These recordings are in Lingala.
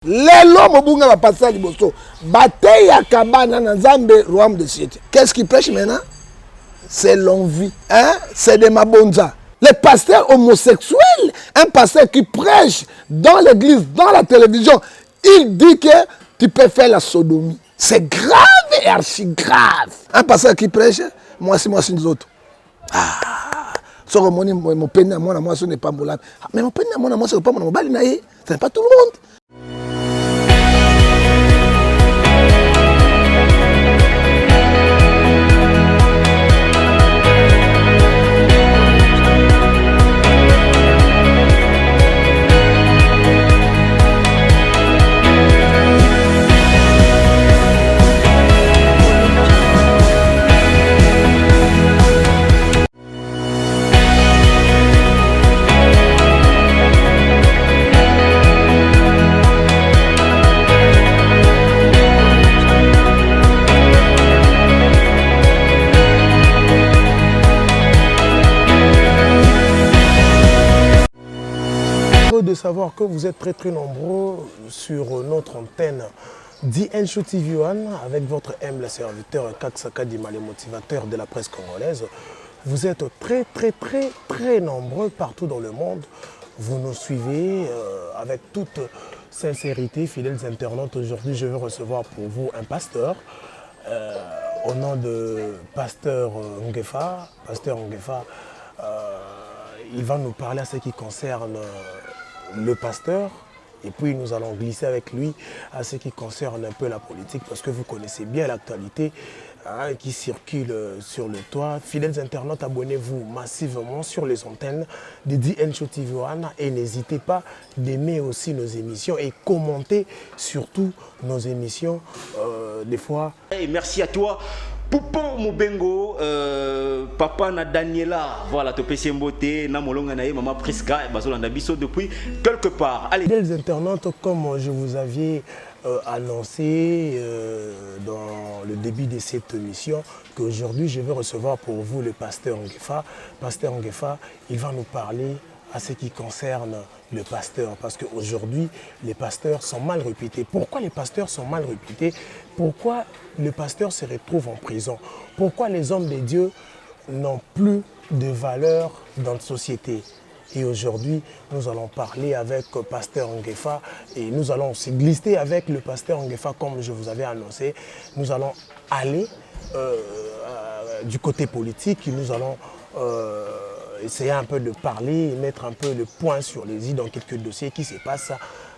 Lelo mobunga va passer à Liboso. Bataille à Kabana na Nzambe royaume de Siete. Qu'est-ce qui prêche maintenant? C'est l'envie. Hein? C'est des mabonza. Les pasteurs homosexuels, un pasteur qui prêche dans l'église, dans la télévision, il dit que tu peux faire la sodomie. C'est grave et archi grave. Un pasteur qui prêche, moi c'est nous autres. Ah, mon peine à moi, ce n'est pas mon lave. Mais mon peine à moi, ce n'est pas mon balinaï. Ce n'est pas tout le monde. De savoir que vous êtes très nombreux sur notre antenne d'Inshow TV One avec votre humble serviteur Kaksaka Dima, le motivateur de la presse congolaise. Vous êtes très nombreux partout dans le monde. Vous nous suivez avec toute sincérité, fidèles internautes. Aujourd'hui, je vais recevoir pour vous un pasteur au nom de Pasteur Ngefa. Pasteur Ngefa, il va nous parler à ce qui concerne le pasteur, et puis nous allons glisser avec lui à ce qui concerne un peu la politique, parce que vous connaissez bien l'actualité qui circule sur le toit. Fidèles internautes, abonnez-vous massivement sur les antennes de Inshow TV One et n'hésitez pas d'aimer aussi nos émissions et commenter surtout nos émissions des fois. Et merci à toi. Poupon Mobengo, papa na Daniela, voilà, to pesi mbote, na molonga na maman Priska, bazolanda biso depuis quelque part. Allez. Les internautes, comme je vous avais annoncé dans le début de cette émission, qu'aujourd'hui je vais recevoir pour vous le pasteur Ngefa. Pasteur Ngefa, il va nous parler à ce qui concerne le pasteur, parce qu'aujourd'hui, les pasteurs sont mal réputés. Pourquoi les pasteurs sont mal réputés? Pourquoi le pasteur se retrouve en prison? Pourquoi les hommes de Dieu n'ont plus de valeur dans la société? Et aujourd'hui, nous allons parler avec le pasteur Ngefa et nous allons se glisser avec le pasteur Ngefa comme je vous avais annoncé. Nous allons aller du côté politique et nous allons essayer un peu de parler et mettre un peu le point sur les i dans quelques dossiers qui se passent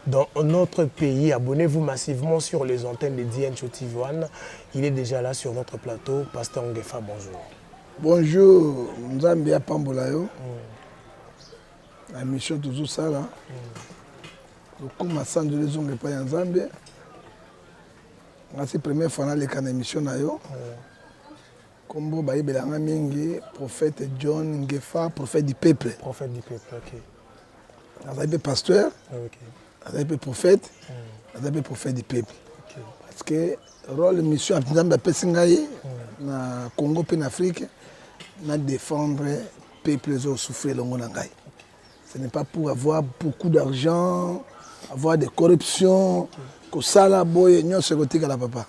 dans notre pays. Abonnez-vous massivement sur les antennes de Inshow TV One. Il est déjà là sur notre plateau. Pasteur Ngefa, bonjour. Bonjour, Nzambe Pambolayo. La mission toujours ça là. Comme ma sang de les ongles pas Nzambe. C'est la première fois dans les émission na yo. Comme Baïbelanga Mingi, prophète John Ngefa, prophète du peuple. Prophète du peuple, ok. Vous pasteur, ok. Vous prophète, vous prophète du peuple. Okay. Parce que le rôle de mission Nzambe Pesingaï, na Congo et en Afrique, na défendre le peuple qui souffre le monde. Ce n'est pas pour avoir beaucoup d'argent, avoir des corruptions, que ça là, boy, non, c'est côté la papa.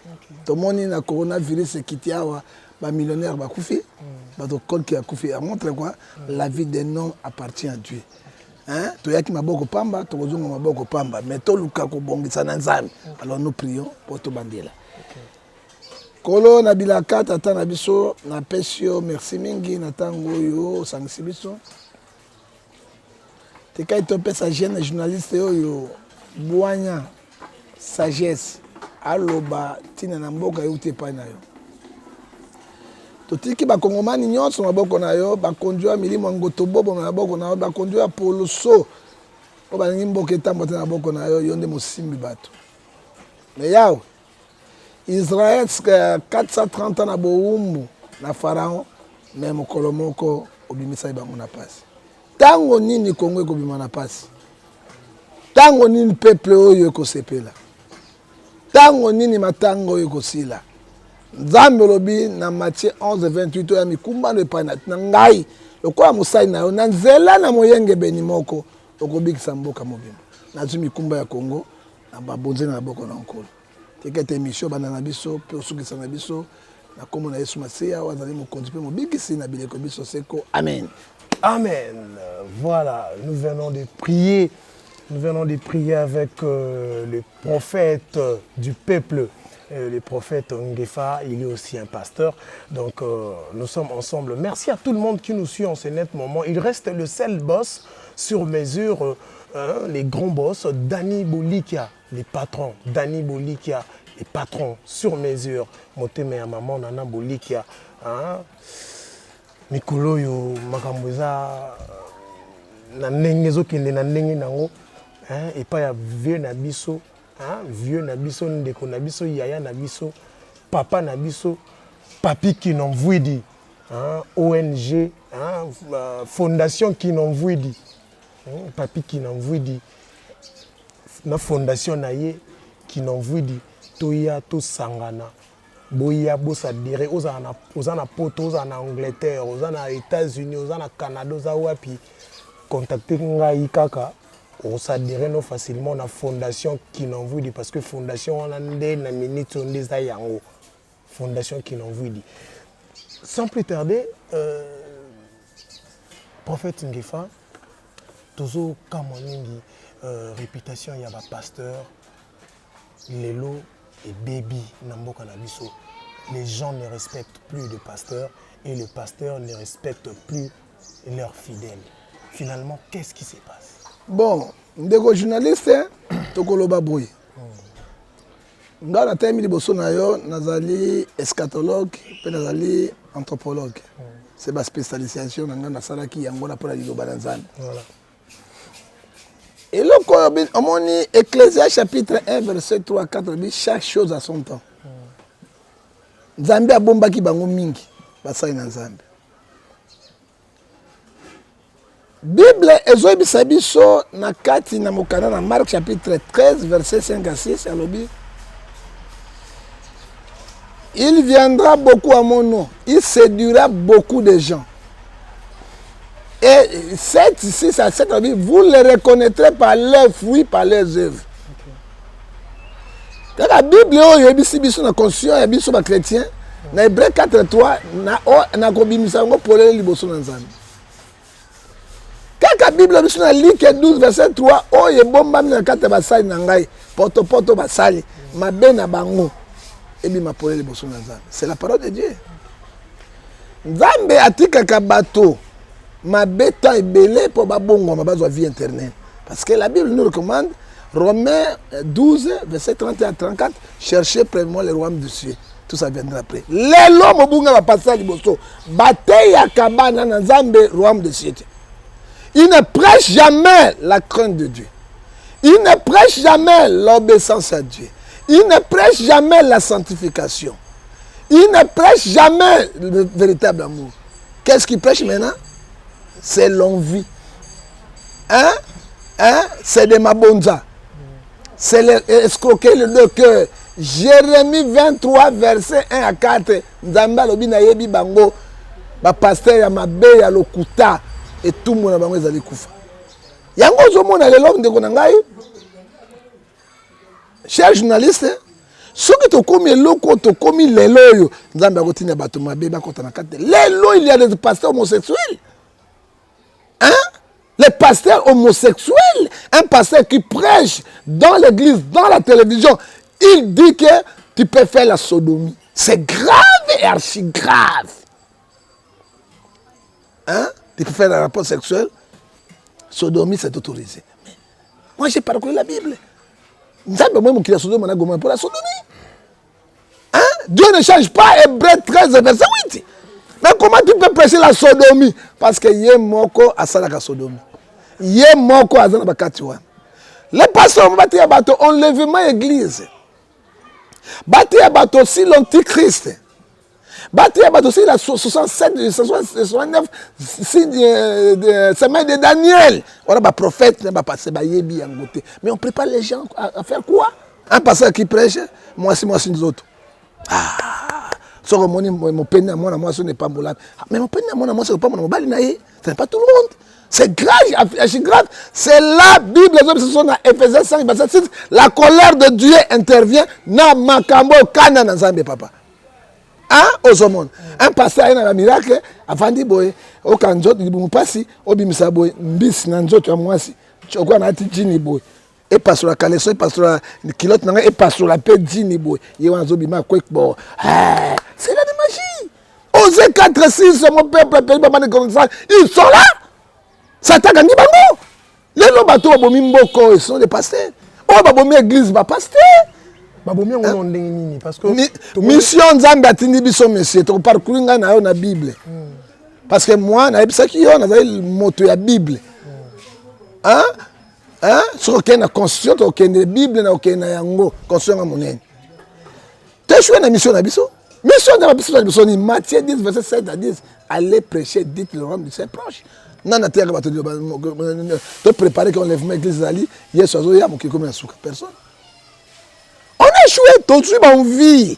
Tout le monde a coronavirus qui tient à millionnaire bakoufi, col qui a koufi. Ça montre quoi? La vie d'un homme appartient à Dieu. Hein? Toyaki maboko pamba, tozonga maboko pamba, mais to luka ko bongisa na Nzambe. Alors nous prions pour to bandela. Kolo na bilaka tata na biso na pesio merci mingi na tango yo sangisi biso. Te kai to pesa jeune journaliste yo boanya sagesse aloba tina na mboka yo te pa na yo. Totiki bakongomani nyonso maboko na yo bakonjwa milimo ngotobobo na maboko na yo bakonjwa poloso o balingi mboka etambo te na maboko na yo yonde mosimbi bato. Mais yao Israël 430 ans na boumbu na pharaon mais mokolo moko obimisa bango na pasi. Tango nini Kongo ekobima na pasi? Tango nini peuple oyo ekosepela? Tango nini matango oyo ekosila? Nzambe lobi na Matthieu 11:28 ya mikumba no pa na ngai lokola mosali na yo na nzela na moyenge beni moko okobikisa mboka mobimba. Na mikumba ya Kongo na bonze na boko na nkolo teke te émission bana biso pe osukisa na biso na kombo na Yesu Masiya wazali mokonzi pe mobikisi na bileko biso seko amen. Amen. Voilà, nous venons de prier. Nous venons de prier avec le prophète du peuple, le prophète Ngefa. Il est aussi un pasteur. Donc, nous sommes ensemble. Merci à tout le monde qui nous suit en ce net moment. Il reste le seul boss sur mesure, les grands boss, Dani Bolikia, les patrons. Dani Bolikia, les patrons sur mesure. Moteme ya maman Nana Bolikia. Mikolo yo makamboza na ndenge ezokende na ndenge nango epa ya vieux na biso ndeko na biso yaya na biso papa na biso papi Kinonvwidi ONG fondation Kinonvwidi papi Kinonvwidi na fondation na ye Kinonvwidi toya to sangana boya bosa dire ozana poto ozana Angleterre ozana États-Unis ozana Canada oza wapi contacter ngai kaka osa dire no facilement na fondation Kinonvwidi parce que fondation on a ndé na minute on des yango fondation Kinonvwidi. Sans plus tarder prophète Ngefa tozo kamoningi réputation ya ba pasteur lelo et baby Namboka Nabiso. Les gens ne respectent plus le pasteur et le pasteur ne respecte plus leurs fidèles. Finalement, qu'est-ce qui se passe? Bon, ndeko journaliste, tokoloba boy. Nga na temi liboso na yo nazali eschatologue pe nazali anthropologue. C'est ma spécialisation na nga na salaki yango na pona liloba na Nzambe. Voilà. Et là, on dit Ecclésias chapitre 1, verset 3, 4, dit chaque chose à son temps. Nzambe a bombaki bango mingi, basai na Nzambe. Bible ezobisa biso na kati na mokana na Marc chapitre 13, verset 5 à 6, alobi. Il viendra beaucoup à mon nom, il séduira beaucoup de gens. Et 7, 6 à 7, vous les reconnaîtrez par leurs fruits, par leurs œuvres. Dans la Bible, il y a une conscience, il y a des chrétiens. Dans Hébreu 4, 3, il y a une pour les liboso dans Nzambe. Quand la Bible, il y a Luc 12, verset 3, oh, il y a bon bam dans 4 basali nangai, poto poto basali, ma bena bango, et bien ma pour les liboso dans Nzambe. C'est la parole de Dieu. Nzambe atika kabato. Ma bêta est belée pour ma bongo, ma base de vie internet. Parce que la Bible nous recommande, Romains 12, verset 31 à 34, cherchez premièrement le royaume du ciel. Tout ça viendra après. Les l'homme bunga va passer à l'iboso. Bataille à kabana na Nzambe, royaume du ciel. Il ne prêche jamais la crainte de Dieu. Il ne prêche jamais l'obéissance à Dieu. Il ne prêche jamais la sanctification. Il ne prêche jamais le véritable amour. Qu'est-ce qu'il prêche maintenant? C'est l'envie. C'est de Mabonza. C'est l'escroquer le deux cœurs. Jérémie 23, verset 1 à 4. Nzamba lobi na yebi bango. Ba pasteur ya mabe ya lokuta. Et tout le monde a bango ezali kufa. Yango zo mona lelo ndeko na ngai. Cher journaliste, soki tokomi eloko tokomi lelo yo. Nzamba akotina bato mabe bakota na kate. Lelo il y a des pasteurs homosexuels. Les pasteurs homosexuels, un pasteur qui prêche dans l'église, dans la télévision, il dit que tu peux faire la sodomie. C'est grave et archi grave. Tu peux faire un rapport sexuel, sodomie c'est autorisé. Mais moi j'ai parcouru la Bible. Nzambe moi qui la sodomie pour la sodomie. Dieu ne change pas. Hébreu 13 verset 8. Mais comment tu peux prêcher la sodomie? Parce que yé moko asala ka sodomie. Yé moko azana bakatiwa. Les pasteurs bati ya bato enlèvement église. Bati ya bato aussi l'antichrist. Bati ya bato aussi la 67 69 semaine de Daniel. On a ba prophète, ba passer ba yebi yangote. Mais on prépare les gens à faire quoi? Un pasteur qui prêche, moi c'est nous autres. Ce que mon peine à moi, ce n'est pas mon. Mais mon peine à moi, ce n'est pas mon bali naïe. Ce n'est pas tout le monde. C'est grave, c'est grave. C'est la Bible, les hommes se sont dans Ephésiens 5, verset 6. La colère de Dieu intervient dans Makambo, Kana, Nazambe, papa. Hein, aux hommes. Un pasteur, il y a un miracle, avant de boy, au Kanjot, il dit, passi, au Bimisa boy, Mbis, Nanjot, tu as moi si. Tu as quoi, Nati, Jini boy. Et pas sur la caleçon, et pas sur la kilote, et pas sur la paix, Jini boy. Il y a un zobima, quoi, bon. C'est la magie. Osez 4, 6, mon peuple, pays, maman, ils sont là. Satan a dit bango. Les gens bateau babomi mboko, ils sont des pasteurs. Oh babomi église ba pasteur. Babomi on on nini parce que mission nzambe atindi biso monsieur to parcourir nga na yo na Bible. Parce que moi na ebisa ki yo na zali moto ya Bible. Hein? Hein? Sur aucun constitution to aucun Bible na aucun yango constitution nga monene. Te choix na mission na biso. Mission na biso ni Matthieu 10 verset 7 à 10. Allez prêcher, dites le royaume de ses proches. Non, non, tu préparer qu'on lève l'église d'Ali, il y a personne. On a échoué tout de suite en vie.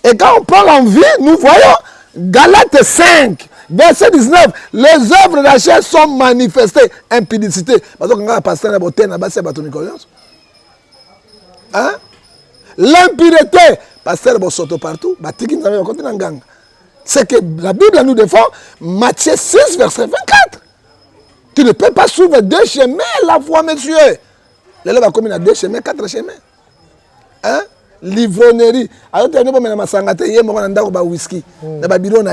Et quand on prend l'envie, nous voyons Galates 5, verset 19. Les œuvres de la chair sont manifestées. Impudicité. Parce que quand on passe dans la beauté, on a passé à ton hein? L'impureté. Pasteur Bosoto partout. C'est que la Bible nous défend. Matthieu 6, verset 24. Tu ne peux pas suivre 2 chemins à la fois, monsieur. Les gens comme il y a 2 chemins, 4 chemins. Hein? Livronnerie. Alors, tu as dit, mais masangate, il y a un whisky. Il y a un bidon,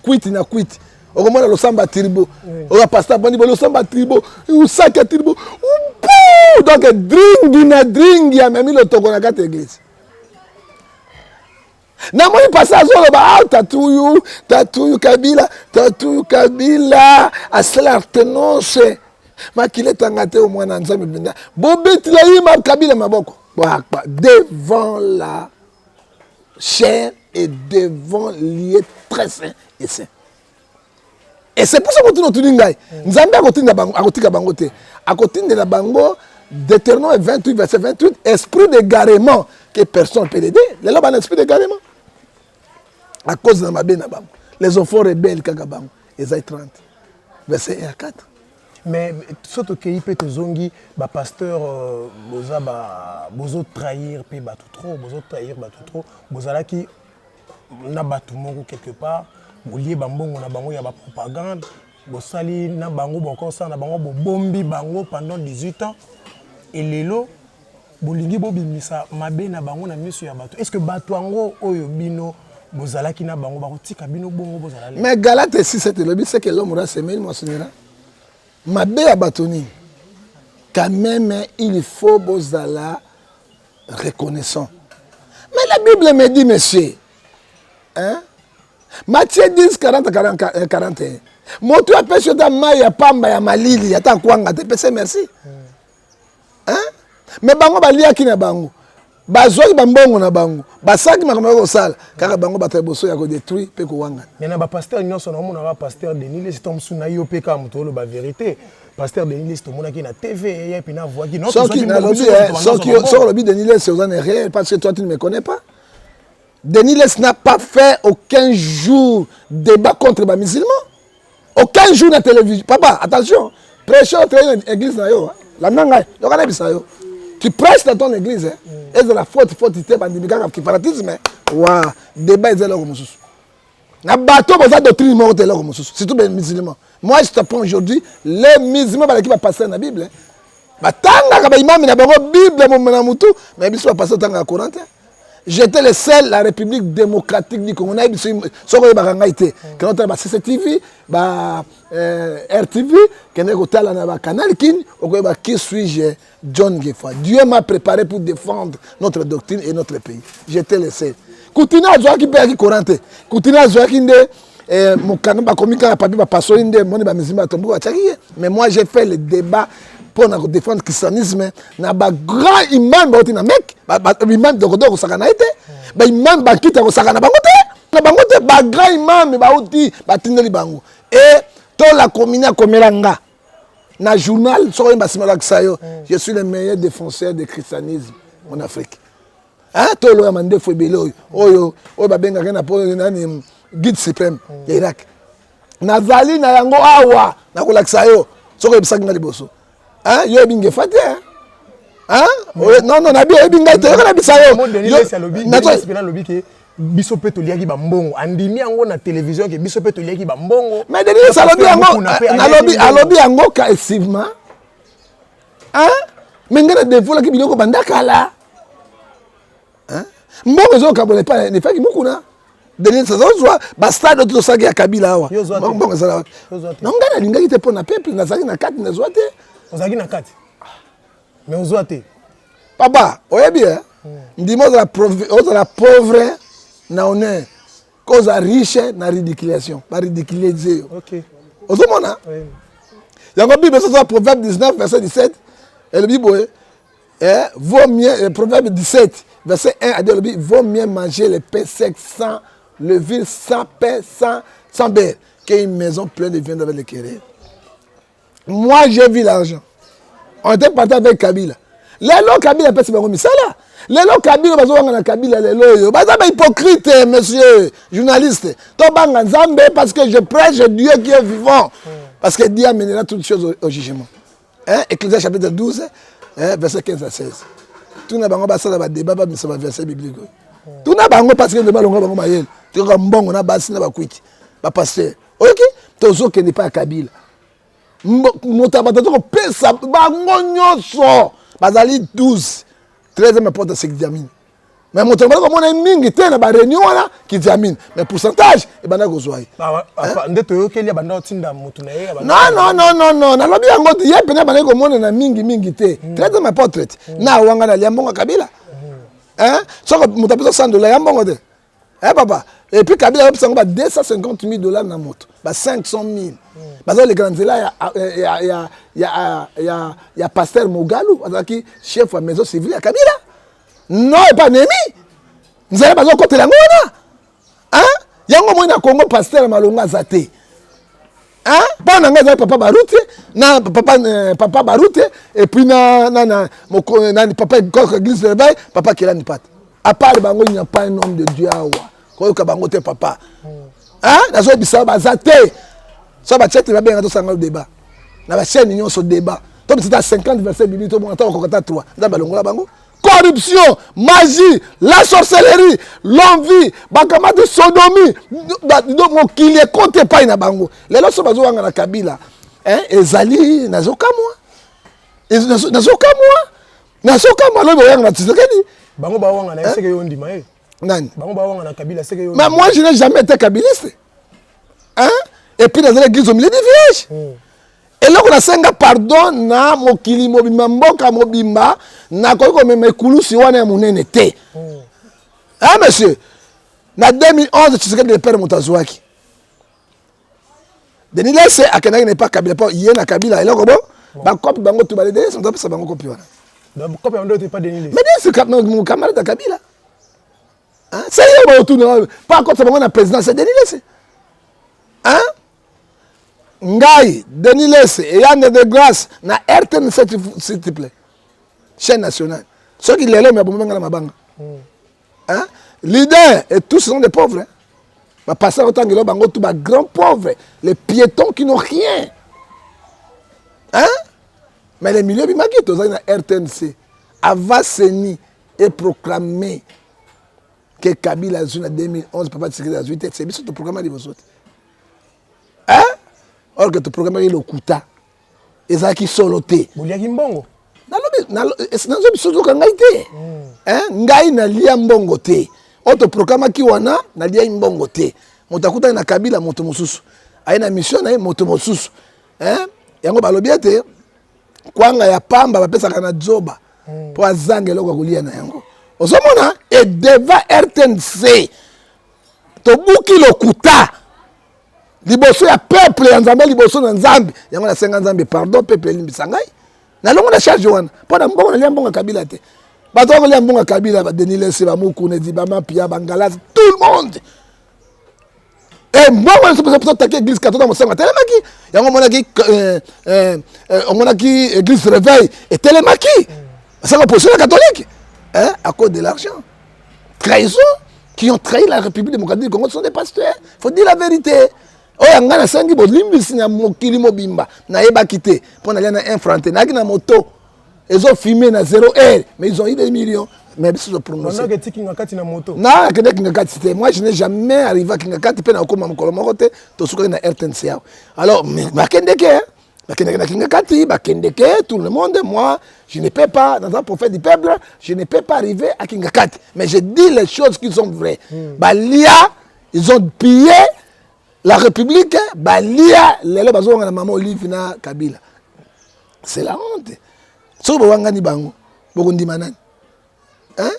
quit, na quit. Au moment où le samba tirbo, on a pasteur, le samba tirbo, ou sac tirbo, donc drink, il y a même le togo na 4 églises. Na moi passage au ba tatuyu kabila asala tenonce makile tangate au mwana nzambe binda bobeti la yima kabila maboko devant la chair et devant lieu très saint et saint. Et c'est pour ça que nous tuni ngai nzambe akotinda bango akotika bango te akotinda la bango Deutéronome 28 verset 28 esprit d'égarement que personne ne peut l'aider. Les gens ont un esprit d'égarement. À cause de ma benne, les enfants rebelles, Esaïe 30, verset 1 à 4. Mais surtout que il peut te zongi, bah pasteur, bozo trahir, puis bah tout trop, bozo trahir, bah tout trop, bozala qui na batu mongo quelque part, bolier bambongo na bango ya ba propagande, bosali na bango bon concert na bango bombi bango pendant 18 ans, et lelo bolingi bobimisa mabe na bango na miso ya batu. Est-ce que batu ango oyo bino bozalaki na bango bakotika bino bongo bozala? Mais Galates 6 c'est que l'homme aura semé moi sonnera. Mabe ya batoni. Quand même il faut bozala reconnaissant. Mais la Bible me dit monsieur, hein? Matthieu 10 40 41. Moto a pêché dans maya pamba ya malili ya ta kwanga te pese merci. Hein? Mais bango balia ki na bango. Bazoi bambongo na bango. Basaki makamako sala kaka bango bateboso ya ko détruire pe ko wanga. Mais na ba pasteur nyonso na mona ba pasteur Denis les tom suna yo pe ka muto lo ba vérité. Pasteur Denis les to mona ki na TV et puis na voix qui non so qui na lobby so lobby Denis les c'est aux rien parce que toi tu ne me connais pas. Denis les n'a pas fait aucun jour débat contre les musulmans. Aucun jour na télévision. Papa, attention. Prêcheur dans l'église na yo. La nanga, yo kana bisa yo. Tu prêches dans ton église, hein? Et de la faute, qui fanatisme, waouh, débat est là comme ça. Na bateau, vous avez doctrine morte là comme ça. C'est tout les musulmans. Moi, je te prends aujourd'hui, les musulmans qui va passer dans la Bible. Batanga, bah imam, il y a une Bible, mon moutou, mais il va passer dans la Coran. J'étais le seul, la République démocratique du Congo. On a eu ce que notre CCTV, RTV, canal qui suis-je, John Gefa. Dieu m'a préparé pour défendre notre doctrine et notre pays. J'étais le seul. Continue à jouer qui peut être Coran. Continue à jouer qui est mon canon, mais moi j'ai fait le débat pour défendre le christianisme. Na ba grand imam ba otina mek, imam dokodo ko sakana ete, ba imam ba kita ko sakana bangote. Na bangote ba grand imam ba oti ba tindeli bango. Et to la komina komelanga. Na journal so ba simala ksayo, je suis le meilleur défenseur du christianisme en Afrique. Hein, to lo amande fo belo oyo ba benga kana po guide suprême ya Irak. Nazali na yango awa na ko laksayo. soko ebisaki nga liboso yo ebinge fa te non non nabi oyebi ngai te yoka bisa yo biso pe toliaki bambongo andimi yango na télévision ke biso pe toliaki bambongo mais Denis alobi yango alobi yango ka excessivement mais nga na devolaki biloko banda kala mbongo ezokabola epa nefaki mokuna Denis azozwa bastade oyo tosaki ya kabila awa mbongo ezala wapi non nga nalingaki te mpo na peuple nazalaki na kati nazwa te ozalaki na kati mais ozwa te papa oyebi ndima ozala pauvre na honneur kozala riche na ridiculation baridiculize yo ozomona yango bible ezoza proverbe 19 verset 17 elobi boye vaut mieux proverbe 17 verset 1 à 2 elobi vaut mieux manger le pain sec sans levure sans pain sans beurre qu'une maison pleine de viande avec les querelles. Moi j'ai vu l'argent on était parti avec Kabila lelo Kabila pesi bango misala lelo Kabila bazobanga na Kabila lelo yo baza ba hypocrite monsieur journaliste to banga nzambe parce que je prêche Dieu qui est vivant parce que Dieu amènera toutes choses au jugement Ecclésiaste chapitre 12 verset 15 à 16 tout na bango basala ba débat ba misa ba verset biblique tout na bango parce que débat longo bango mayel to ka mbongo na basi na ba kwiki ba pasteur OK tozo ke ne pas Kabila motabata to pesa bango nyonso bazali 12 13e porte c'est Kidiamine mais motabata ko mona mingi te na ba réunion wana Kidiamine mais pourcentage e bana ko zoai ndeto yo keli banda otinda mutu na ye non na lobi yango ye pena bana ko mona na mingi te 13e porte na wanga na liambonga Kabila soko motabata $100 yambongo te papa et puis Kabila a pris $250,000 na moto ba 500,000 bazo les grands là il y a pasteur Mogalou qui chef de maison civile à Kabila non et pas Nemi nous allons bazo côté la ngona yango mo na Congo pasteur Malonga Zate bon nga papa Baroute na papa Baroute et puis na papa Église de Réveil papa Kelani Pat à part bango il n'y a pas un homme de Dieu awa ko ka bango te papa nazo bisa bazate so ba tchete ba benga to sanga débat na ba chaîne union so débat to c'est 50 versets bibliques to bon ta ko kata 3 nda balongola bango corruption magie la sorcellerie l'envie bakama de sodomie donc mon qu'il est compté pas na bango lelo so bazo wanga na Kabila ezali nazoka moi lo boyanga na Tshisekedi bango ba wanga na eseke yo ndima nani bango ba wanga na Kabila seke yo mais moi je n'ai jamais été kabiliste et puis dans l'église au milieu des vierges et là on a senga pardon na mokili mobimba mboka mobimba na ko meme kulusi wana ya munene te monsieur na 2011 tu sais que le père Mutazwaki Denis Lesse akena n'est pas Kabila pas yena Kabila et là ko ba copie bango tu ba les deux sont ça bango copie wana donc copie on doit pas Denis Lesse mais c'est mon camarade de Kabila c'est lui qui va pas contre le président, c'est Denis Lesse. Ngai, Denis Lesse, et Yann de Grâce, na RTN, s'il te plaît. Chaîne nationale. Ceux qui l'ont, mais bon, leader, et tous sont des pauvres. Ma passer autant que l'on tous les grands pauvres, les piétons qui n'ont rien. Mais les milieux, ils m'ont dit, na RTNC, Avaseni est proclamé. Que Kabila a en 2011, papa Tshisekedi a 8 c'est bien ce programme de vos autres. Or que tu programme le Kuta. Et ça qui soloté. Bouliaki mbongo. C'est dans ce que ngai te. Ngai na lia mbongo te. Autre programme qui wana na lia mbongo te. Motakuta na Kabila moto mosusu. Aina mission na moto mosusu. Yango balobi ete kwanga ya pamba bapesa kana joba. Po azange loko kulia na yango. Osomona et devant RTNC tobuki lokuta liboso ya peuple ya nzambe liboso na nzambe yango na senga nzambe pardon peuple limbisa ngai na longo na charge wana pona mbongo na liambonga Kabila te bato ko liambonga Kabila ba Denis Lesse ba Mukune di ba Mapia Bangalas tout le monde et mbongo na peut attaquer église catholique mo senga telemaki yango monaki église réveil et telemaki ça position catholique à cause de l'argent. Trahison, qui ont trahi la République démocratique du Congo sont des pasteurs. Il faut dire la vérité. oyo nga nasengi bolimbisi na mokili mobimba nayebaki te mpo nalia na 1 franc te nayaki na moto ezofilme na 0 heure mais ils ont eu des millions mais biso zoprononcé nakende kingakati te moi je n'ai jamais arrivé à kingakati mpe nakokoma mokolo moko te tosukaki na rtnc awa alors bakendeke bakendeke na kingakati bakendeke tout le monde moi je ne peux pas dans un prophète du peuple je ne peux pas arriver à kingakati mais je dis les choses qui sont vraies balia ils ont pillé la République, balia lelo bazonga na mama Olive na Kabila. C'est la honte. So bwanga ni bango, bokundi manani. Hein?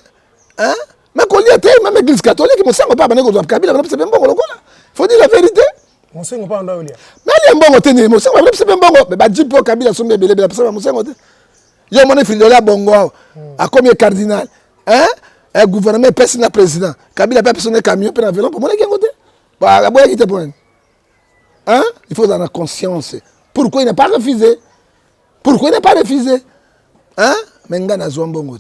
Mais kolia te même église catholique mo sango pa baneko Kabila na pese mbongo lokola. Faut dire la vérité. Mo sango pa nda olia. Mais les mbongo te ni mo sango pa pese mbongo, mais ba jipo Kabila sombe belé la pese mo sango te. Yo mona filola bongo a combien cardinal. Hein? Un gouvernement personnel président. Kabila pas personnel camion pour avion pour mona kengote. Bah, hein? Il faut avoir conscience. Pourquoi il n'a pas refusé? Pourquoi il n'a pas refusé? Hein? Mais il y a un bongo.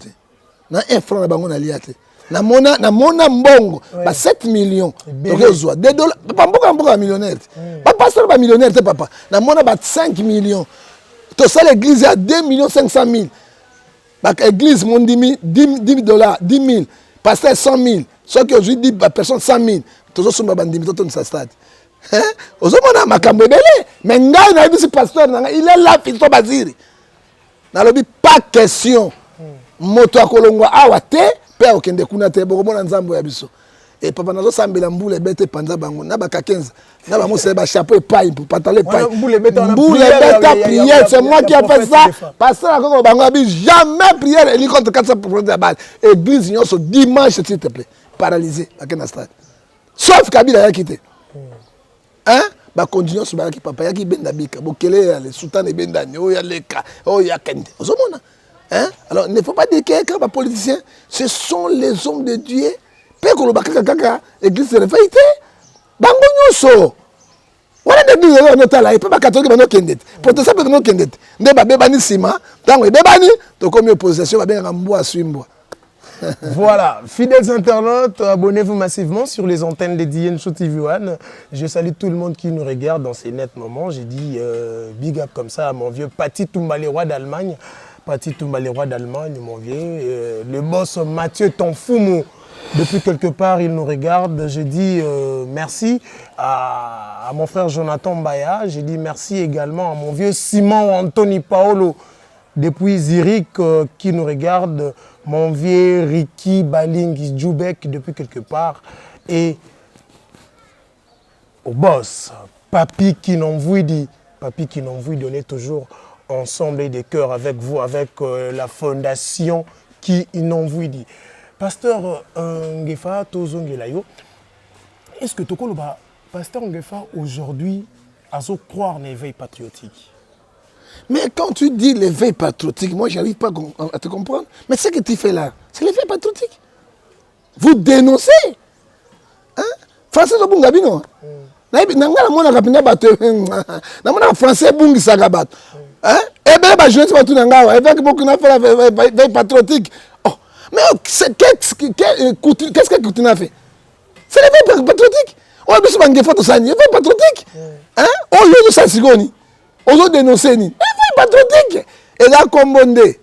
Il y a 1 franc na liate. Na mona mbongo. 7 millions. Donc, il y a 2 dollars. Papa, millionnaire. Papa, c'est pas millionnaire, papa. Na mona 5 millions. Tout ça, l'église a 2 500 000. L'église, mon 10 dollars, 10 000. Pasteur 100 000. Soit que aujourd'hui, 10 personnes 100 000. Tozo somba bandimi toto na stade. Hein? Ozomona makambo ebele. Mais ngai na yebi si pasteur nanga il est là Fiston Baziri. Na lobi pas question. Moto akolongwa awa te pe okende kuna te bokomona nzambo ya biso. Et papa nazo sambela mbule bete panza bango na baka 15. Na ba mose ba chapeau et paille pour pantalon paille. Mbule beta prière, c'est moi qui a fait ça. Pasteur akoko bango abi jamais prière et contre 400% de base. Église nyonso dimanche s'il te plaît. Paralysé à quel stade. Sauf Kabila a quitté. Hein? Bah continuons sur qui papa yaki benda bika bokele les sultan et benda oh ya leka oh ya kende. Hein? Alors il ne faut pas dire que les politiciens ce sont les hommes de Dieu. Pe ko lo bakaka kaka église de réveillité. Bango nyoso. Wala de Dieu no tala et pas catholique bano kendet. Protestant bano kendet. Ne ba bebani sima, tango e bebani to comme opposition ba benga mboa swimbo. Voilà, fidèles internautes, abonnez-vous massivement sur les antennes de DN Show TV One. Je salue tout le monde qui nous regarde dans ces nets moments. J'ai dit big up comme ça à mon vieux Paty Toumbale, roi d'Allemagne. Paty Toumbale, roi d'Allemagne, mon vieux. Le boss Mathieu Tonfoumou, depuis quelque part, il nous regarde. Je dis merci à mon frère Jonathan Mbaya. Je dis merci également à mon vieux Simon Anthony Paolo, depuis Zurich, qui nous regarde. Mon vieux Ricky Baling Djoubek depuis quelque part. Et au boss, Papi qui n'envoie dit, on est toujours ensemble et de cœur avec vous, avec la fondation qui n'envoie dit. Pasteur Ngefa Tozongelayo, est-ce que Tokoloba, Pasteur Ngefa aujourd'hui a croire en l'éveil patriotique? Mais quand tu dis l'éveil patriotique, moi, je n'arrive pas à te comprendre. Mais ce que tu fais là, c'est l'éveil patriotique. Vous dénoncez. Hein? Français, c'est bon, Gabino. Français, bon, Sagabat. Hein? Eh bien, je ne sais pas tout le avec beaucoup d'éveil patriotique. Oh, mais qu'est-ce que tu as fait? C'est l'éveil patriotique. On a besoin de faire tout ça. L'éveil patriotique. Hein? On lui dit ça, c'est goni. On a dénoncé ni. Mais patriotique. Et là, comme bondé.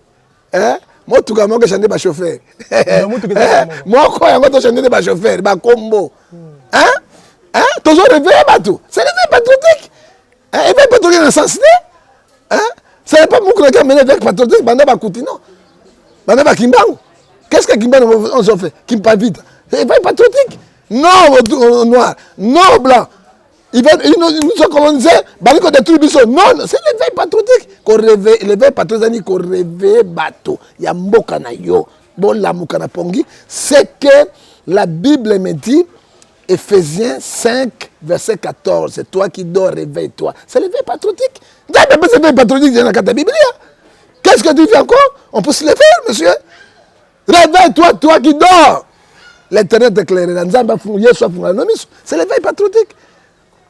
Hein? Moi, tout le monde que j'en ai pas chauffeur. Moi, quand j'en ai pas chauffeur, bah combo. Hein? Hein? Toujours réveillé, bateau. C'est l'éveil patriotique. Hein? L'éveil patriotique dans le sens hein? Ce n'est pas mon collègue qui a mené avec patriotique, banda ba koutino. Banda ba kimbang. Qu'est-ce que kimbang on s'en fait? Kimpa vite. L'éveil patriotique. Non, noir. Non, blanc. Ils nous ont colonisés, ils ont détruit le non, c'est l'éveil patriotique. L'éveil patriotique, qu'on réveille bateau. Il y a Mbokana yo, bon la Mokana Pongi. C'est que la Bible me dit, Ephésiens 5, verset 14, c'est toi qui dors, réveille-toi. C'est l'éveil patriotique. C'est l'éveil patriotique dans la Bible. Qu'est-ce que tu fais encore? On peut se lever, monsieur. Réveille-toi, toi qui dors. L'Internet éclairé, c'est l'éveil patriotique.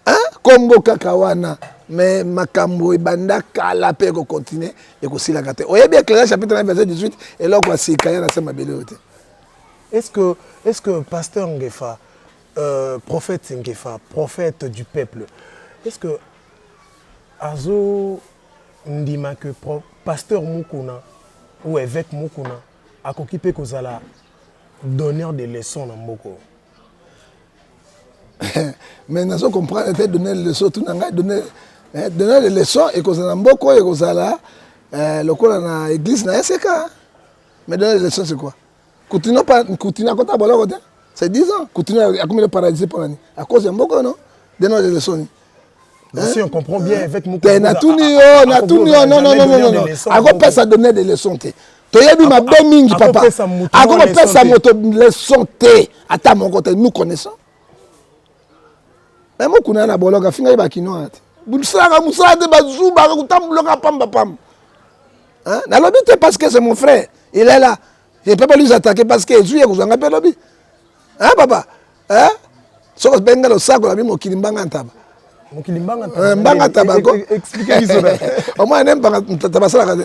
Hein? Combo Kakawana, mais Makambo et Banda Kala Pego continue et aussi la gâte. Oye bien clair chapitre 1 verset 18 et là quoi c'est Kaya na sama belé. Est-ce que pasteur Ngefa, prophète Ngefa, prophète du peuple, est-ce que Azo ndima que pasteur Mukuna ou évêque Mukuna a occupé kozala donneur de leçons dans Mboko? Mais nous comprendre était donner les leçons tout n'anga donner les leçons et kozala Mboko et kozala le cours dans l'église na SK. Mais donner les leçons c'est quoi? Continuer à côté de côté. C'est 10 ans. Continuer à combien de paradis pour l'année. À cause de Mboko non? Donner les leçons. Si on comprend bien avec Mukuna. Non. À quoi ça donner des leçons? Tu as dit ma bonne mingi papa. À quoi ça moto leçon té? Attends mon côté nous connaissons. Mais Mukuna na bologa finga ibakino ate. Busaka musade bazuba kutambuloka pamba pam. Hein? Na lobby parce que c'est mon frère. Il est là. Je ne peux pas lui attaquer parce que Jésus est là. Hein papa? Hein? Si on benga le sac, on a mis mon kilimbanga taba. Mon kilimbanga taba. Expliquez-lui ça. Au moins, on aime pas tabasala.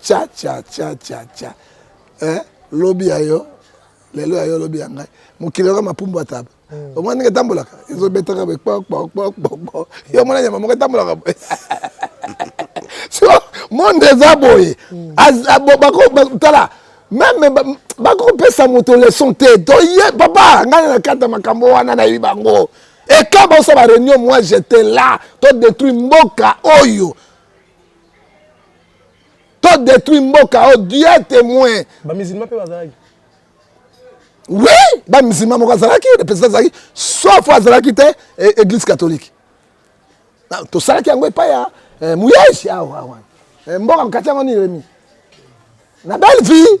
Tcha. Hein? Lobby ayo. Lelo ayo lobby anga. Mon kiloga mapumbo taba. Au moins, on est tambola. Ils ont bétaka avec pok. Yo mon nyama mo tambola. So, monde des aboyés. Même bako pesa moto leçon te toye papa ngana na kata makambo wana na yibango et quand on s'est réunion moi j'étais là to détruire mboka oyo Dieu est témoin ba musulman pe bazalaki oui ba musulman mo bazalaki le président zaki sauf bazalaki te église catholique to salaki yango pa ya muyeshi awa mboka mkati yango ni remi na belle vie.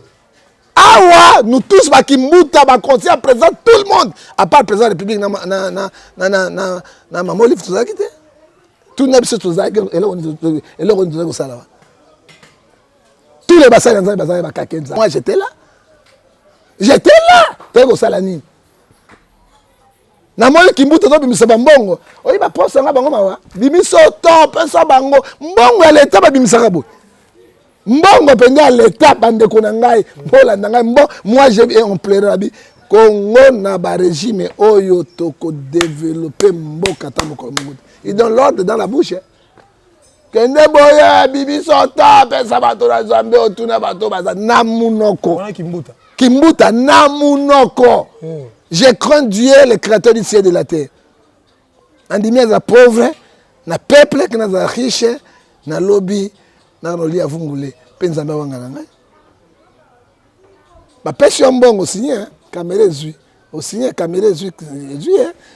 Awa, nous tous, Bakimbuta, Bakonsi, présent tout le monde, à part le président de la République, na maman livre tout ça qui était. Tout le monde tout ça, et là on dit ça là. Tous les bassins dans les bassins, moi j'étais là. T'es au salani. Na moi Kimbuta to bimisa bambongo. Oyi ba poste nga bango mawa. Bimiso to pesa bango. Mbongo ya leta ba bimisa kabo. Mbongo penda l'état bande konangai mpola ndangai moi j'ai on plairait abi Congo na ba régime oyo toko développer mboka ta moko mungu ils donnent l'ordre dans la bouche kende boya bibi sota pesa bato na Zambie otuna bato baza namunoko Kimbuta namunoko je crains Dieu le créateur du ciel et de la terre andimia za pauvre na peuple qui na riche na lobby na roli avungule penza mba wanga ngai ba pêche mbongo signé caméra zui au signé caméra zui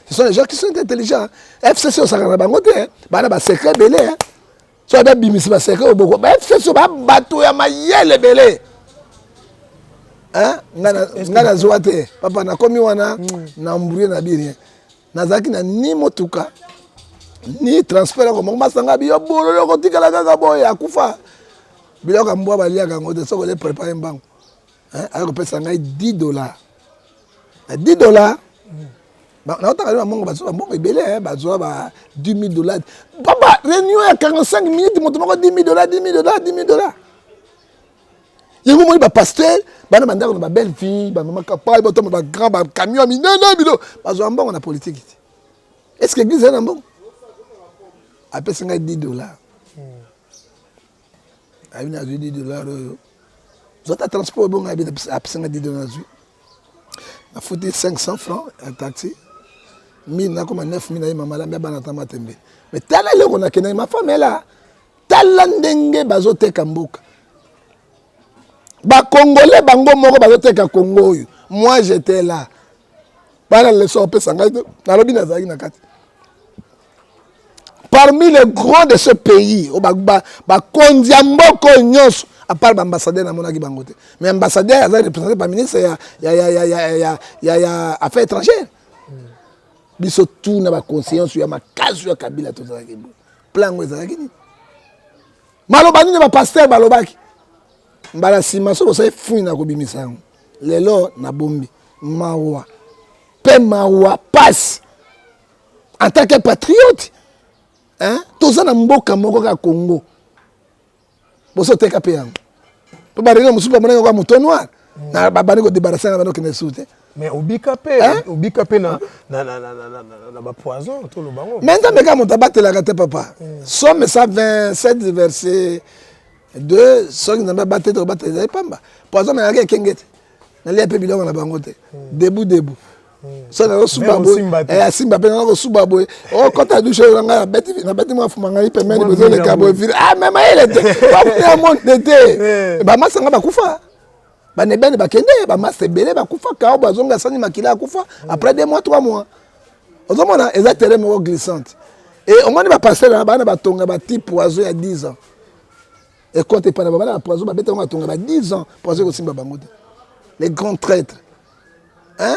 ce sont les gens qui sont intelligents FCC au sakana bango te bana ba secret belé so da bimisi ba secret oboko ba FCC ba bato ya mayele belé hein ngana zoate papa na komi wana na mbrouiller na birien nazaki na ni motuka ni transfert ko masanga biyo bolo ko tikala kaka boy akufa biloko mbwa baliaka ngote soko le préparer mbango hein ako pesa ngai $10 $10 ba na otaka na mongo bazo mbongo ibele bazo ba $10,000 papa réunion ya 45 minutes moto moko $10,000 yego mo ba pasteur bana mandako na ba belle fille ba mama kapal ba to ba grand ba camion minene bilo bazo mbongo na politique est-ce que église na mbongo après ça $10 a une azui $10 zota transport bon a après ça $10 azui a foutu 500 francs un taxi 1000 na comme 9000 na mama la mba na tama tembe mais tala le on a kena ma femme là tala ndenge bazoteka mboka ba congolais bango moko bazoteka Congo moi j'étais là para le so pesa ngai na lobi na zaki na kati. Parmi les grands de ce pays, à part l'ambassadeur dans mon bangote. Mais l'ambassadeur est représenté par le ministre, il y a affaires étrangères. Il y a tout dans la conscience, il y a ma case sur Kabila. Plan où est-ce que Malobani n'est pas pasteur, Malobaki. Mbala Simaso, vous savez, fouille na kobimisa. Lelo na bombi. Mawa. Pe mawa passe. En tant que patriote. Hein? Tout ça na mboka moko ka Congo. Boso teka pe yango. To ba réunion musupa mona ko muto noir. Na ba bani ko débarrasser na bano kene soute. Mais au bicapé na poison tout le bango. Maintenant mais quand on tabatte la gâte papa. Somme 127 verset 2 so qui n'a pas battu to battre les pamba. Poison mais avec kengete. Na lia pe bilongo na bango te. Debout. So na suba boy. Simba pe na suba boy. Oh quand tu douche na beti moi fuma ngai pe meni besoin le cabo vir. Ah mais il était. Pas monte d'été. Ba masanga ba kufa. Banebene bakende ba masebele ba kufa ka bazonga sani makila kufa après 2 mois 3 mois. Ozomona eza terrain mo glissante. Et on m'a passé là ba na batonga ba type poison il y a 10 ans. Et quand tu pas na poison ba beta tonga ba 10 ans poison ko simba bango. Les grands traîtres. Hein?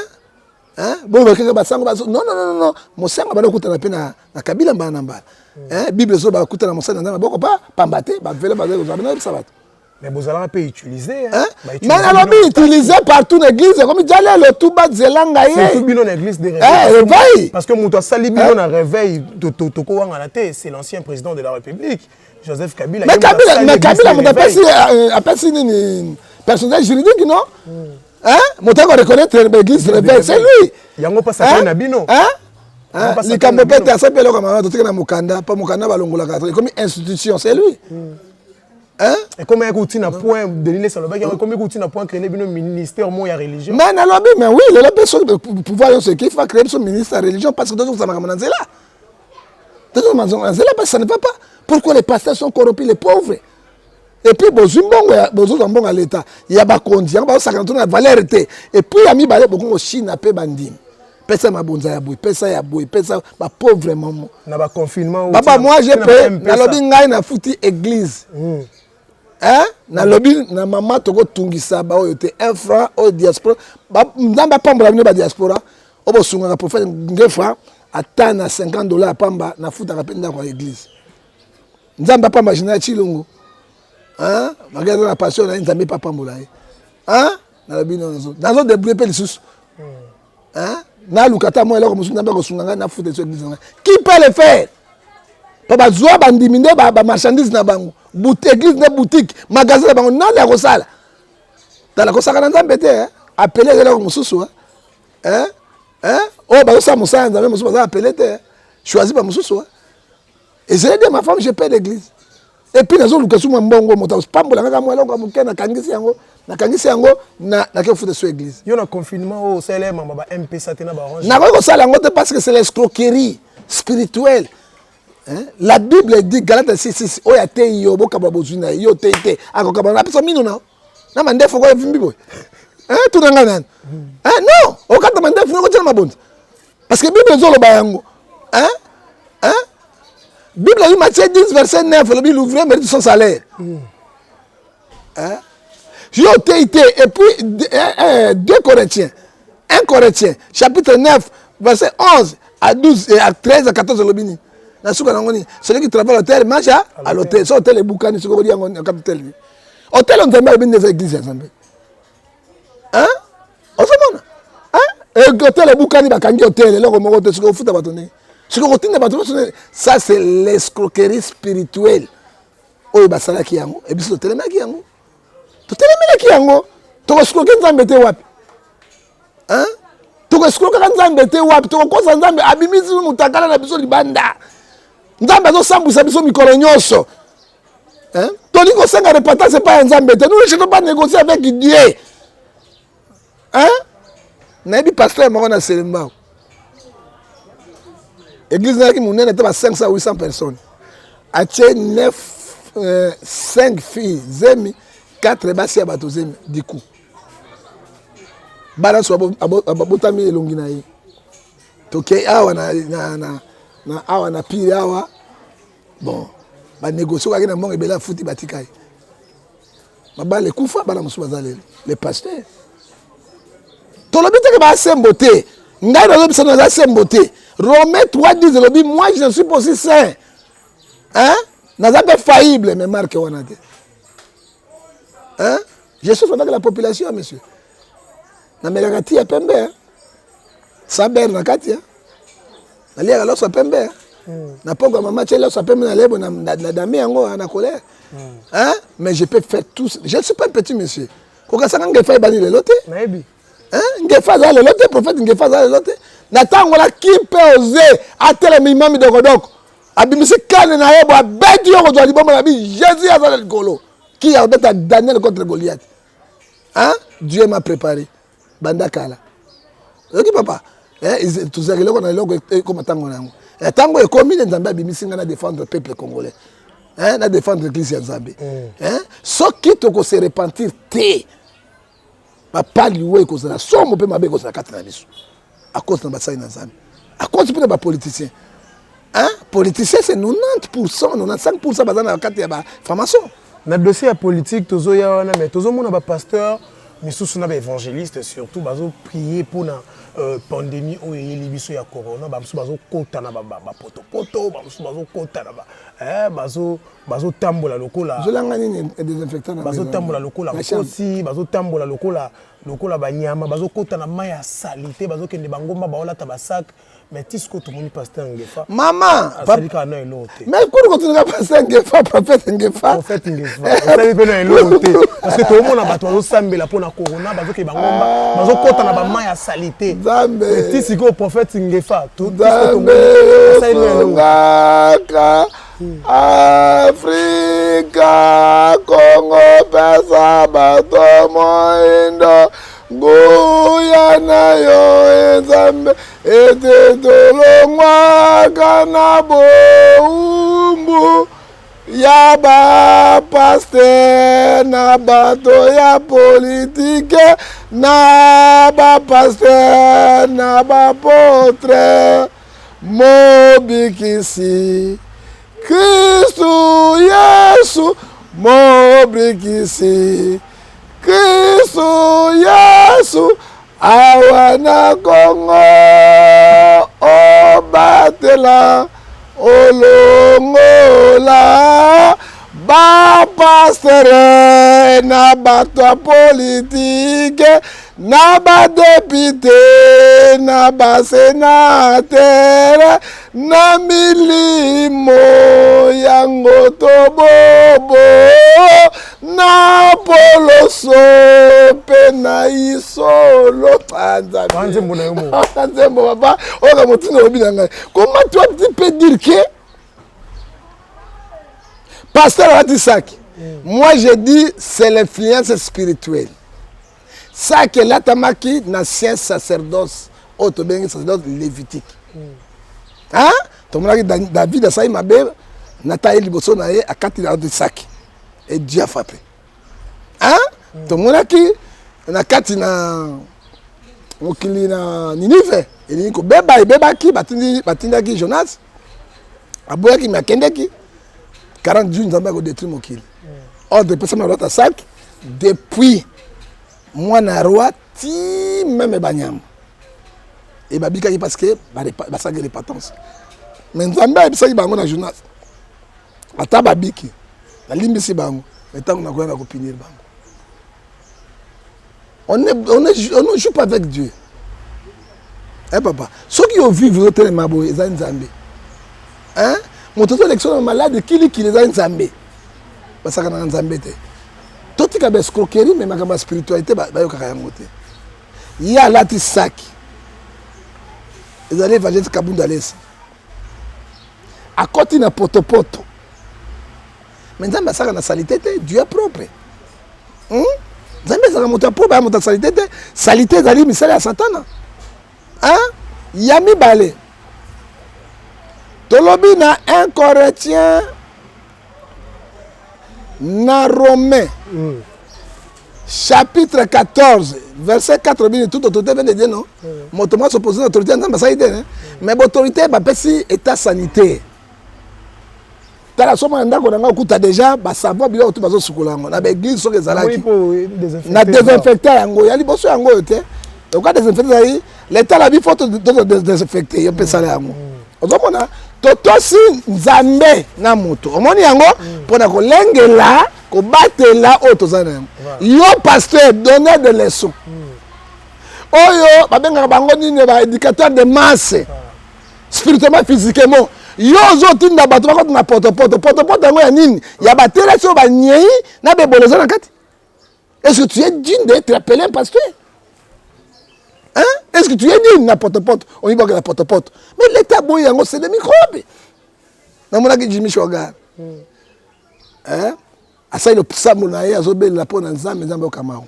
Bon ba kanga ba sango ba non. Mo sanga ba kutana pe na kabila mbana mbala. Hein? Bible zo ba kutana mo sanga na boko pa pambate ba vele ba zo na sabat. Mais vous allez pas utiliser. Hein? Mais alors, utiliser partout dans l'église, comme il allait le tout bas de Zelanga. C'est tout dans l'église des réveils. Parce que Moussa Salibino dans réveil, c'est l'ancien président de la République, Joseph Kabila. Mais Kabila, on appelle ça un personnage juridique, non? Hein? Moussa reconnaître l'église réveil, c'est lui. Il y a un pas ça na bino. Hein? Les Kambopètes, ça s'appelle comme Mukanda, pas Mukanda, comme institution, c'est lui. Hein? Et comment est-ce que point de l'île Salobé, comment est-ce que point créer le ministère moyen religieux? Mais oui, la personne pour pouvoir ce qu'il faut créer son ministère de religion parce que d'autres ça m'a là. D'autres là parce que ça ne va pas. Pourquoi les pasteurs sont corrompus, les pauvres? Et puis bon à l'état. Il y a pas condition, pas ça quand on a valeur et puis il y a mis beaucoup au Chine à bandim. Pesa mabonza ya boy, pesa ya boy, pesa ba pauvre maman. Na ba confinement. Papa moi j'ai payé na lobi ngai na futi église. Hein? Na lobby na mama toko tungisa ba oyo te 1 franc au diaspora ba ndamba pamba na ba diaspora obo sunga na prophète ngefa atana $50 pamba na futa kapenda kwa église nzamba pamba jina chilungu hein magaza na passion na nzambe papa mbulaye hein na lobby nazo débrouiller pe lisusu hein na lukata mo eloko musu ndamba ko sunga na futa so église qui peut le faire? Papa zoa bandiminde ba marchandise na bango église na boutique magasin na bango nani ya kosala tala kosaka na nzambe te appeler eloko mosusu hein oh bazosala mosala nzambe mosusu baza appeler te choisi ba mosusu et j'ai dit ma femme je paie l'église et puis nazoluka suma mbongo moto pambola kaka mo eloko moke nakangisi yango na ke futa so église yo na confinement au CLM ba MP na ba orange na ko sala yango te parce que c'est l'escroquerie spirituelle. Hein? La Bible dit Galate 6:6 oya te yo boka babozuna yo te akoka bana pesa mino na mandefo ko vimbi boy hein tout nanga nan hein non okata mandefo ko tena mabonza parce que Bible zo lo bayango hein Bible dit Matthieu 10 verset 9 le Bible ouvrir mérite son salaire hein yo te et puis 2 Corinthiens 1 Corinthiens chapitre 9 verset 11 à 12 et à 13 à 14 le bini. Celui qui travaille à l'hôtel mange à l'hôtel. C'est l'hôtel et boucan, c'est ce qu'on dit en capital. Hôtel, on t'aime bien des églises. Hein? On se demande. Hein? Et l'hôtel et boucan, il va gagner l'hôtel. Là, on va se faire foutre à bâtonner. Ce qu'on retient de bâtonner, ça, c'est l'escroquerie spirituelle. Oh, il va s'en aller qui yango. Et puis, c'est l'hôtel qui yango. L'hôtel qui yango. Tu vas escroquer dans le bété wap. Hein? Tu vas escroquer dans le bété wap. Tu vas causer dans le abimisi mutakala na biso libanda. Nzambe azosambusa biso mikolo nyonso. Hein? Toli ko senga repentant c'est pas nzambe te. Nous ne pouvons pas négocier avec Dieu. Hein? Nabi pasteur moko na Selemba. Église na ki munene te ba 500 800 personnes. Atie 5 filles, zemi 4 basi ya bato zemi du coup. Balance abotami elongi na ye. Toke awa na awa na pire awa bon ba négocier ka na mbongo ebela futi batikai ba le kufa bana musu bazalelo les pasteurs to lobi te ba semboté ngai na lobi sana za semboté Romains 3:10 lobi moi je ne suis pas aussi saint hein naza pas faillible mais marque wana te hein je suis avec la population monsieur na melakati ya pembe hein saber na kati hein nalia loso pembe na poko mama tchela loso pembe na lebo na dami yango na colère hein mais je peux faire tout je ne suis pas un petit monsieur ko ka sanga ngai fay bani le loté naibi Ngefa za lelo te prophète Ngefa za lelo te na tango la qui peut oser atteler mimami de kodoko abimisi kane na yebo abeti yo kozwa libombo na bi Jésus azala likolo qui a beta Daniel contre Goliath. Hein? Dieu m'a préparé banda kala. OK papa tuzakile kona loko comme tango nango. Tango e komi nzambe abimisi ngana défendre le peuple congolais. Na défendre l'église ya Nzambe. So qui to ko se repentir te. Papa liwe ko za somo pe mabe ko za kati na biso. À cause de Basai Nzambe. À cause de ba politicien. Politicien c'est 90%, 95% bazana na kati ya ba formation. Na dossier politique tozo ya wana mais tozo mona ba pasteur mais sous na ba évangéliste surtout bazo prier pour la pandémie o yeli biso ya corona ba bazo kota na ba poto bazo kota na ba bazo tambola lokola je langa nini désinfectant bazo tambola lokola kosi bazo tambola lokola banyama bazo kota na mai ya salité bazo kende bangomba baola ta ba sac mais tisco tout moni pasteur Ngefa maman salika na elote mais pour continuer pasteur Ngefa prophète Ngefa salika na elote parce que tout le monde a bato bazo sambela pona corona bazo ke bangomba bazo kota na ba mai ya salité Nzambe tisco prophète Ngefa tout Nzambe salika Afrika Congo pesa bato moindo Guyana yo Nzambe ete tolongwa kana boumbu ya ba pasteur na bato ya politique na ba pasteur na ba potre mobikisi Kristu Yesu mobikisi Kristu Yesu awana Kongo obatela olongola ba pastere na bato politique na ba député na ba sénateur na milimo yango tobobo na poloso pe na isolo Tanzambo papa oka motino obinanga comment toi tu peux dire que pasteur Ratisaki moi je dis c'est l'influence spirituelle ça que là tamaki l'ancien sacerdoce autobengi sacerdoce lévitique hein tomonaki David asai mabe nataye liboso na ye akati na Ratisaki et Dieu a frappé hein tomonaki na kati na mokili na Ninive elingi kobeba ebebaki batindaki Jonas aboyaki me akendeki 40 jours Nzambe akodétruire mokili ordre epesama na Ratisaki depuis mwana roi ti même banyama et babikaki parce que basaki repentance mais Nzambe ayebisaki bango na Jonas ata babiki nalimbisi bango mais ntango nakoya na kopinir bango. On ne joue pas avec Dieu. Hein, papa? Ceux qui ont vu vous autres les mabou, ils ont Nzambe. Hein? Mon toto élection malade qui les a Nzambe. Parce que Nzambe te. Tout qui a des escroqueries mais ma spiritualité ba yo kakayangote. Il y a Ratisaki. Ils allaient évangéliser Kabundalesi. À côté na poto. Mais Nzambe ça na salité Dieu est propre. Nzambe ça monta propre monta salité salité zali misala ya Satan. Hein? Yami balé. Tolobi na 1 Corinthiens na Romains chapitre 14 verset 4 bien tout autorité vient de dire non. Mon Thomas s'oppose à l'autorité Nzambe ça idée mais l'autorité ba pesi état sanitaire. Tala soma ndako nanga okuta déjà ba savoir bilo tout bazo sukolango na ba église so kezalaki na désinfecter yango ya liboso yango yote donc ka désinfecter yi l'état la bi faut désinfecter yo pesa yango ozomona totosi Nzambe na moto omoni yango pona ko lengela ko batela otozana yo pasteur donner de leçons oyo babenga bango nini ba éducateur de masse spirituellement physiquement yo zotinda bato bakoti na poto yango ya nini ya batelasi oyo banyei na beboloza na kati. Est-ce que tu es digne d'être appelé un pasteur? qu'est-ce que tu es dit na porte-porte? On y va que la porte-porte. Mais l'état boyango, c'est des microbes. Na mona ki Jimmy Shogar. Hein? Ça il le psamo na ya zobe la pona nzambe nzambe okamao.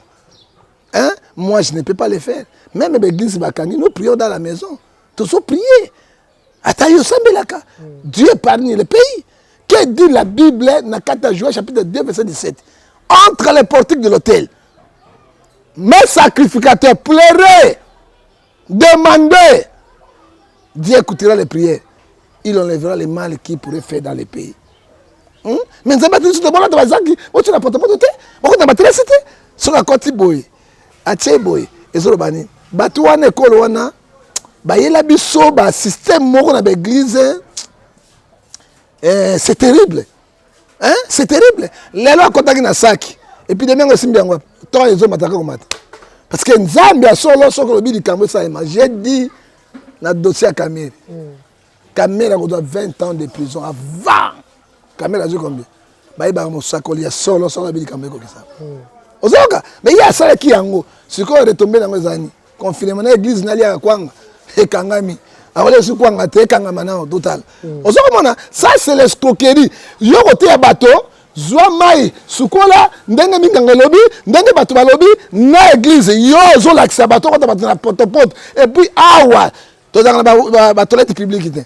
Hein? Moi je ne peux pas le faire. Même l'église bakani, nous prions dans la maison. Tous prier. Atayo sambelaka. Dieu épargne le pays. Que dit la Bible dans 4 Joël chapitre 2 verset 17? Entre les portiques de l'autel, mes sacrificateurs pleuraient, demandaient. Dieu écoutera les prières. Il enlèvera les mal qu'il pourrait faire dans les pays. Mais nous avons dit que nous avons dit que nous avons dit que nous avons dit que nous avons dit que nous avons dit que nous avons dit l'église. C'est terrible. Hein? C'est terrible. Les lois contactent na sac. Et puis demain aussi bien quoi. Toi les hommes attaquent comme parce que Nzambe a solo soko bi likambo ça ema. J'ai dit na dossier à Kamel. Kamel a 20 ans de prison avant. Kamel a joué combien? Ba iba mo sakoli ya solo bi likambo ko ça. Ozoka, mais il y a ça qui yango. Ce qu'on est retombé dans les années. Confinement na église na lia kwanga e kangami. Total. Ça c'est l'escroquerie. Yo côté ya bato, zwa mai, sukola, ndenge minganga lobi, ndenge bato balobi, na église, yo zo lakisa bato kota bato na potopoto. Et puis awa, to dans ba toilette publique té.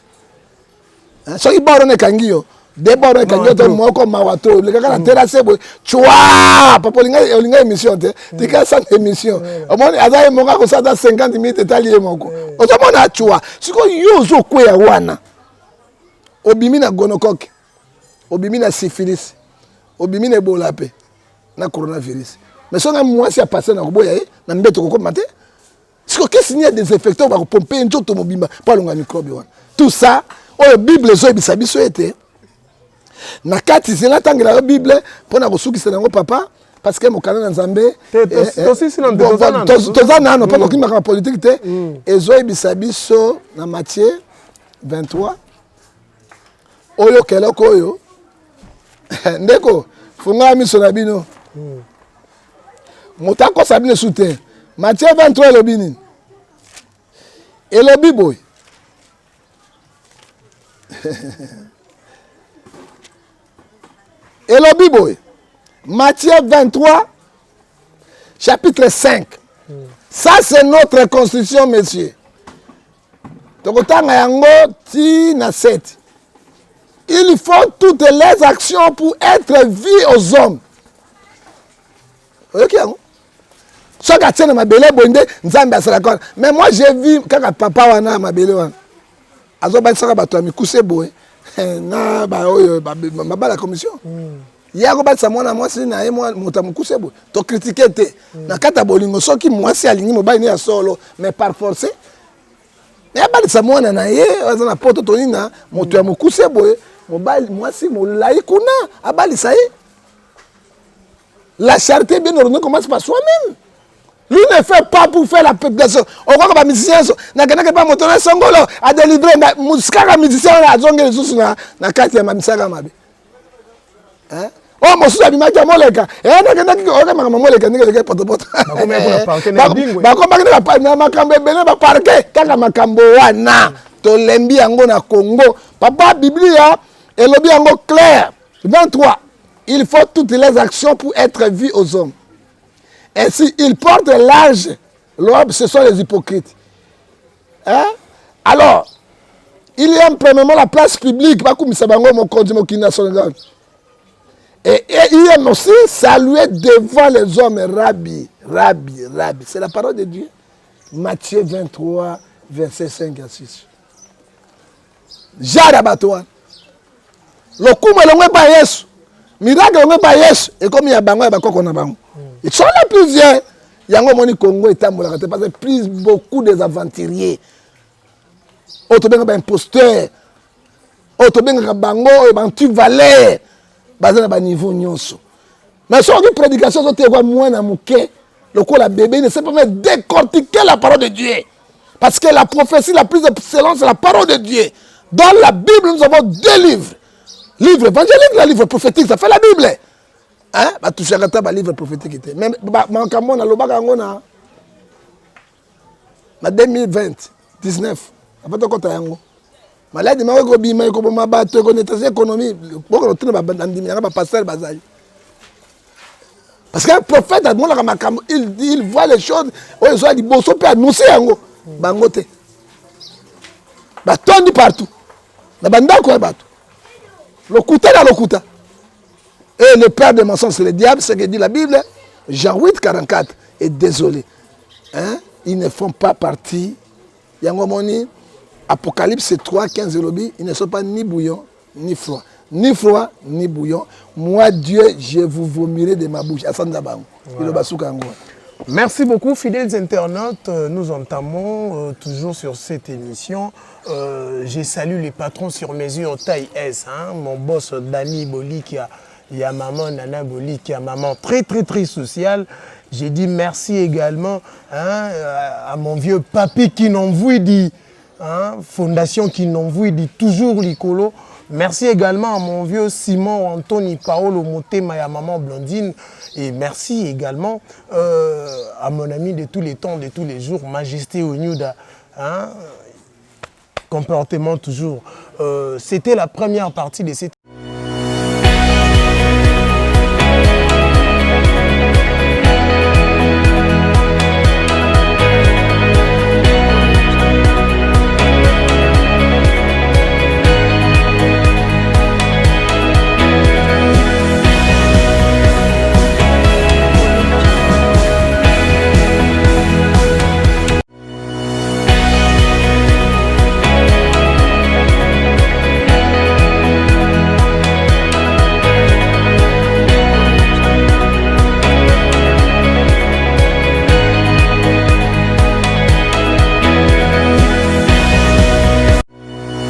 Hein, so ibaro ne kangiyo. D'abord kangiyo to moko mawato, le kaka na terrasse boy. Chwa, papa linga émission té. Té ka sa émission. Au moins azaye monga ko sa dans 50 minutes talié moko. Ozomona chwa. Siko yo zo kwea wana. Obimi na gonocoque. Obimi na syphilis. Obimi na Ebola pe na coronavirus. Mais songa mwasi a passé na koboya na mbeto ko maté. Siko qu'est-ce qu'il y a des infecteurs va pomper njoto mobimba pa longa microbe wana. Tout ça, la Bible zo ebisa biso été. Na kati zela tangela la Bible pona kosukisa nango papa parce que mokana na Nzambe tozana no pas kokima ka politique te ezo ebisa biso na Matthieu 23 oyo keloko oyo ndeko funga miso na bino motako sabine soutien Matthieu 23 elobini elobi boy elobi boy Matthieu 23 chapitre 5 ça c'est notre constitution messieurs tokotanga yango ti na 7 il faut toutes les actions pour être vues aux hommes. Ok, ce que tu as ma belle bonde, mais moi j'ai vu quand papa wana ma belle wana. Azo ba saka bato mi kuse boy. Na ba oyo ba la commission. Ya ko ba sa mwana mwasi na ye mwa motamu kuse boy. To critiquer te. Na kata bolingo soki mwasi alingi mo ba ni ya solo mais par force. Mais ba sa mwana na ye, azo na poto to nina moto ya mukuse boy. Moi si mon laïkouna abali ça y est. La charité bien ordonnée commence par soi-même. Lui ne fait pas pour faire la population. On voit que les musiciens n'a pas motoné songolo à délivrer musika musicien à zonge les sous na kati ya mamisaka mabe. Hein? Oh mon sous abima ka moleka. Na ka moleka ndenge potopoto. Ba ko ba na makambo bene ba parquet kaka makambo wana to lembi yango na Congo. Papa Biblia et le bien clair. 23. Il faut toutes les actions pour être vu aux hommes. Ainsi, ils portent large l'aube, ce sont les hypocrites. Hein? Alors, il y a premièrement la place publique. Et il aime aussi saluer devant les hommes. Rabbi, Rabbi, Rabbi. C'est la parole de Dieu. Matthieu 23, verset 5 à 6. Jarabatouan. Le coup me l'ongue pas yes. Miracle l'ongue pas yes. Et comme il y a bango, il y a bakoko na bango. Ils sont là plusieurs. Yango moni Congo est tambola. Parce que plus beaucoup des aventuriers. Auto benga imposteur. Auto benga bango et bantu valeur. Basé na ba niveau nyonso. Mais sur une prédication so te kwa moins na muke. Le coup la bébé ne sait pas même décortiquer la parole de Dieu. Parce que la prophétie la plus excellente c'est la parole de Dieu. Dans la Bible nous avons 2 livres. Livre évangélique, le livre prophétique, ça fait la Bible. Hein? Bah tout ça livre prophétique était. Mais makambo na lobaka ngona. En 2020, 19, après tout le temps, malade, ma gobi, ma gobi, ma bateau, connaître l'économie, beaucoup de temps, ma pasteur, bazai. Parce qu'un prophète, il voit les choses, il dit, bon, ça peut annoncer, bangote. Baton dit partout. La banda quoi bateau. Le couteau dans le couteau. Et le père des mensonges, c'est le diable, c'est ce que dit la Bible. Jean 8, 44. Et désolé. Hein? Ils ne font pas partie. Yangomoni, Apocalypse 3, 15 lobby, ils ne sont pas ni bouillons, ni froids. Ni froid, ni bouillon. Moi, Dieu, je vous vomirai de ma bouche. Merci beaucoup, fidèles internautes. Nous entamons toujours sur cette émission. Je salue les patrons sur mesure taille S. Hein? Mon boss Dani Boli, il y a maman Nana Boli, qui a maman très sociale. J'ai dit merci également à mon vieux papy qui n'envoie dit, fondation qui n'envoie dit toujours l'icolo. Merci également à mon vieux Simon Anthony Paolo Motema et à maman Blondine. Et merci également à mon ami de tous les temps, de tous les jours, Majesté Onyuda. Comportement toujours. C'était la première partie de cette